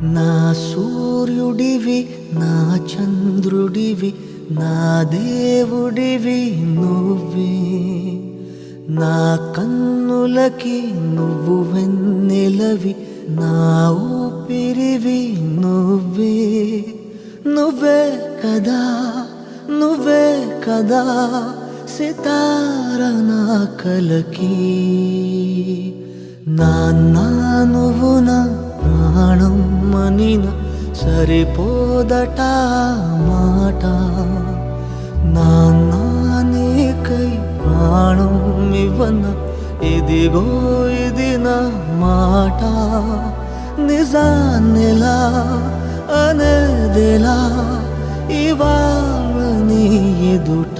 నా సూర్యుడివి నా చంద్రుడివి నా దేవుడివి నువ్వే నా కన్నులకి నువ్వు వెన్నెలవి నా ఊపిరివి నువ్వే నువ్వే కదా నువ్వే కదా సితార నా కలకి నాన్న నువ్వు నా ప్రాణం మనిన సరిపోదట మాట నాన్న నీకై ప్రాణం ఇవ్వన ఇదిగో ఇది నా మాట నిజాన్నెలా అనేదెలా ఇవాళ నీ ఎదుట